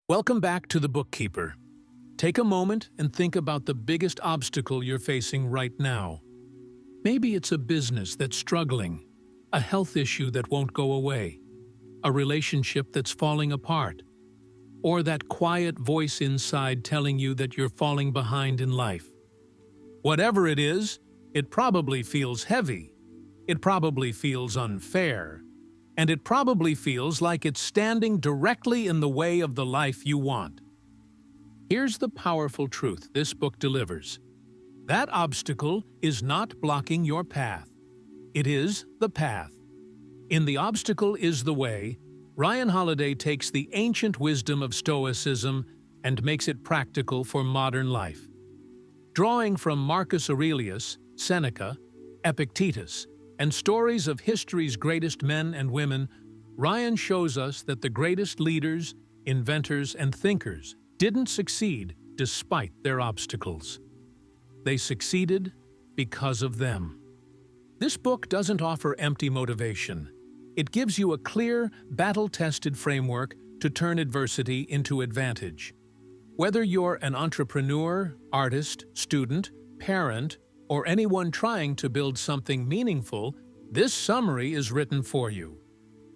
Welcome back to the Bookkeeper. Take a moment and think about the biggest obstacle you're facing right now. Maybe it's a business that's struggling, a health issue that won't go away, a relationship that's falling apart, or that quiet voice inside telling you that you're falling behind in life. Whatever it is, it probably feels heavy, it probably feels unfair, and it probably feels like it's standing directly in the way of the life you want. Here's the powerful truth this book delivers. That obstacle is not blocking your path. It is the path. In The Obstacle is the Way, Ryan Holiday takes the ancient wisdom of Stoicism and makes it practical for modern life. Drawing from Marcus Aurelius, Seneca, Epictetus, and stories of history's greatest men and women, Ryan shows us that the greatest leaders, inventors, and thinkers didn't succeed despite their obstacles. They succeeded because of them. This book doesn't offer empty motivation. It gives you a clear, battle-tested framework to turn adversity into advantage. Whether you're an entrepreneur, artist, student, parent, or anyone trying to build something meaningful, this summary is written for you,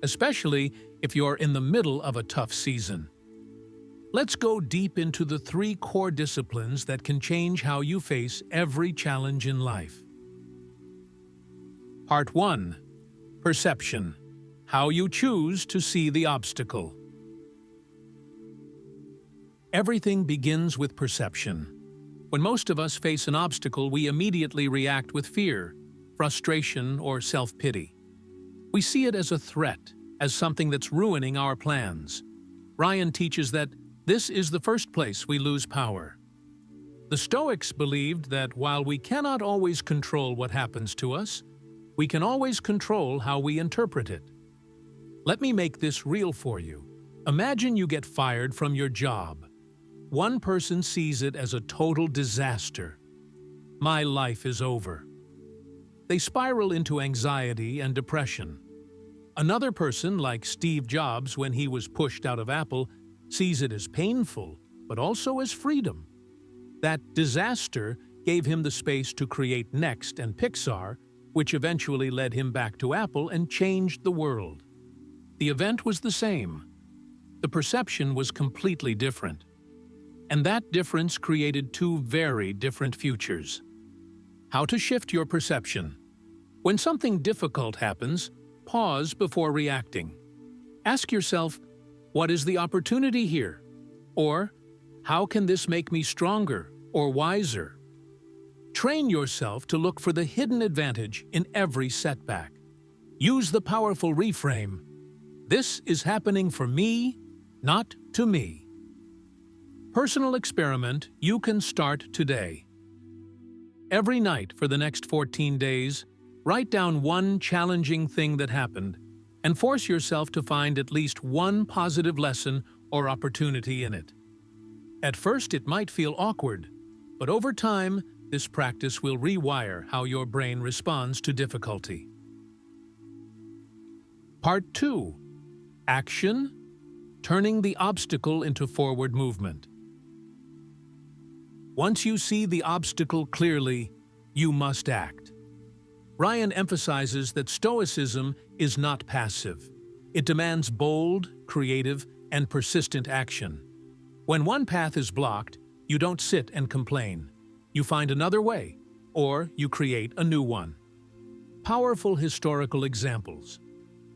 especially if you're in the middle of a tough season. Let's go deep into the 3 core disciplines that can change how you face every challenge in life. Part 1. Perception. How you choose to see the obstacle. Everything begins with perception. When most of us face an obstacle, we immediately react with fear, frustration, or self-pity. We see it as a threat, as something that's ruining our plans. Ryan teaches that this is the first place we lose power. The Stoics believed that while we cannot always control what happens to us, we can always control how we interpret it. Let me make this real for you. Imagine you get fired from your job. One person sees it as a total disaster. My life is over. They spiral into anxiety and depression. Another person, like Steve Jobs when he was pushed out of Apple, sees it as painful, but also as freedom. That disaster gave him the space to create Next and Pixar, which eventually led him back to Apple and changed the world. The event was the same. The perception was completely different. And that difference created 2 very different futures. How to shift your perception. When something difficult happens, pause before reacting. Ask yourself, what is the opportunity here? Or, how can this make me stronger or wiser? Train yourself to look for the hidden advantage in every setback. Use the powerful reframe. This is happening for me, not to me. Personal experiment you can start today. Every night for the next 14 days, write down one challenging thing that happened and force yourself to find at least one positive lesson or opportunity in it. At first, it might feel awkward, but over time, this practice will rewire how your brain responds to difficulty. Part 2. Action. Turning the obstacle into forward movement. Once you see the obstacle clearly, you must act. Ryan emphasizes that Stoicism is not passive. It demands bold, creative, and persistent action. When one path is blocked, you don't sit and complain. You find another way, or you create a new one. Powerful historical examples.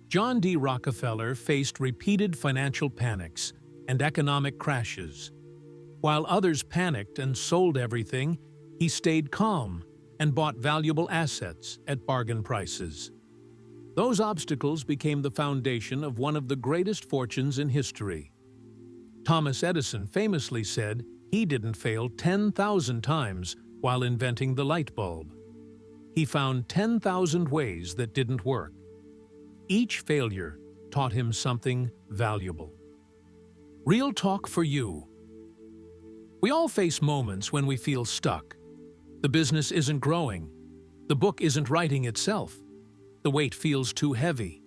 John D. Rockefeller faced repeated financial panics and economic crashes. While others panicked and sold everything, he stayed calm and bought valuable assets at bargain prices. Those obstacles became the foundation of one of the greatest fortunes in history. Thomas Edison famously said he didn't fail 10,000 times while inventing the light bulb. He found 10,000 ways that didn't work. Each failure taught him something valuable. Real talk for you. We all face moments when we feel stuck. The business isn't growing. The book isn't writing itself. The weight feels too heavy.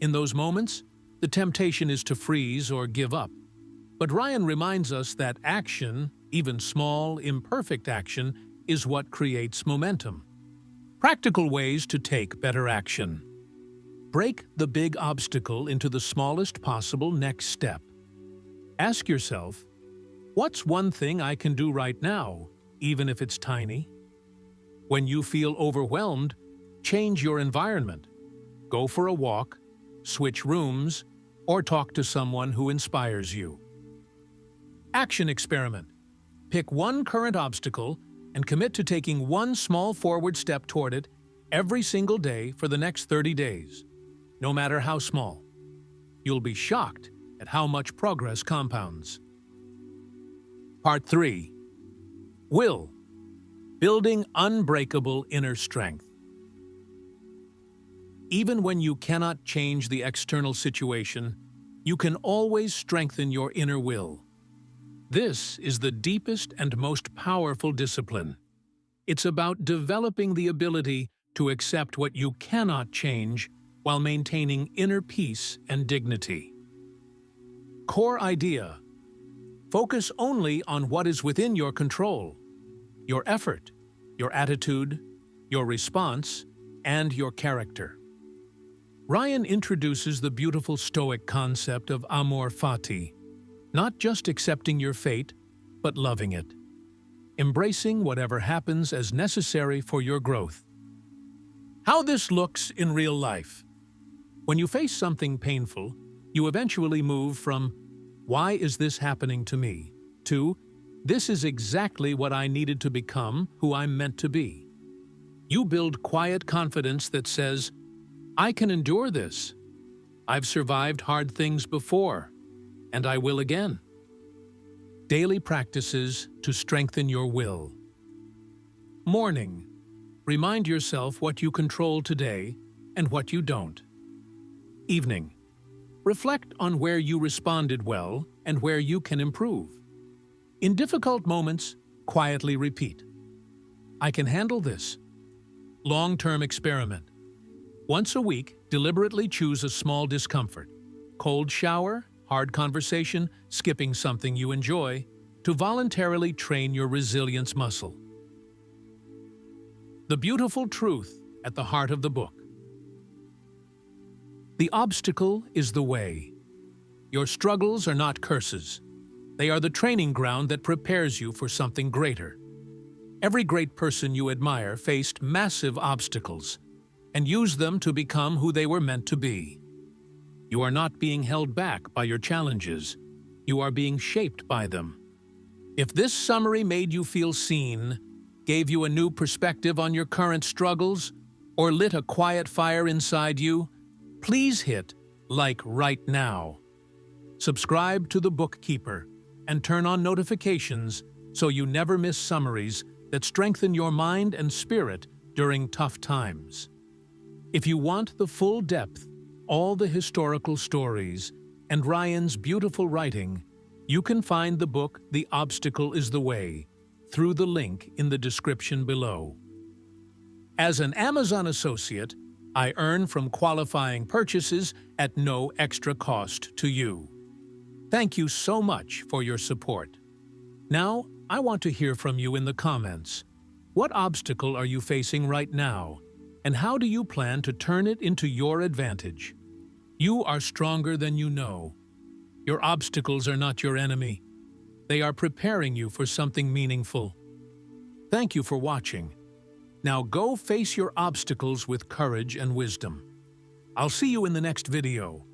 In those moments, the temptation is to freeze or give up. But Ryan reminds us that action, even small, imperfect action, is what creates momentum. Practical ways to take better action. Break the big obstacle into the smallest possible next step. Ask yourself, what's one thing I can do right now, even if it's tiny? When you feel overwhelmed, change your environment. Go for a walk, switch rooms, or talk to someone who inspires you. Action experiment. Pick one current obstacle and commit to taking one small forward step toward it every single day for the next 30 days, no matter how small. You'll be shocked at how much progress compounds. Part 3. Will. Building unbreakable inner strength. Even when you cannot change the external situation, you can always strengthen your inner will. This is the deepest and most powerful discipline. It's about developing the ability to accept what you cannot change while maintaining inner peace and dignity. Core idea. Focus only on what is within your control. Your effort, your attitude, your response, and your character. Ryan introduces the beautiful Stoic concept of Amor Fati, not just accepting your fate, but loving it. Embracing whatever happens as necessary for your growth. How this looks in real life. When you face something painful, you eventually move from, "Why is this happening to me?" to, "This is exactly what I needed to become, who I'm meant to be." You build quiet confidence that says, "I can endure this. I've survived hard things before, and I will again." Daily practices to strengthen your will. Morning. Remind yourself what you control today and what you don't. Evening. Reflect on where you responded well and where you can improve. In difficult moments, quietly repeat, "I can handle this." Long-term experiment. Once a week, deliberately choose a small discomfort, cold shower, hard conversation, skipping something you enjoy, to voluntarily train your resilience muscle. The beautiful truth at the heart of the book. The obstacle is the way. Your struggles are not curses. They are the training ground that prepares you for something greater. Every great person you admire faced massive obstacles and used them to become who they were meant to be. You are not being held back by your challenges. You are being shaped by them. If this summary made you feel seen, gave you a new perspective on your current struggles, or lit a quiet fire inside you, please hit like right now. Subscribe to the Bookkeeper and turn on notifications so you never miss summaries that strengthen your mind and spirit during tough times. If you want the full depth, all the historical stories, and Ryan's beautiful writing, you can find the book The Obstacle is the Way through the link in the description below. As an Amazon associate, I earn from qualifying purchases at no extra cost to you. Thank you so much for your support. Now, I want to hear from you in the comments. What obstacle are you facing right now, and how do you plan to turn it into your advantage? You are stronger than you know. Your obstacles are not your enemy. They are preparing you for something meaningful. Thank you for watching. Now go face your obstacles with courage and wisdom. I'll see you in the next video.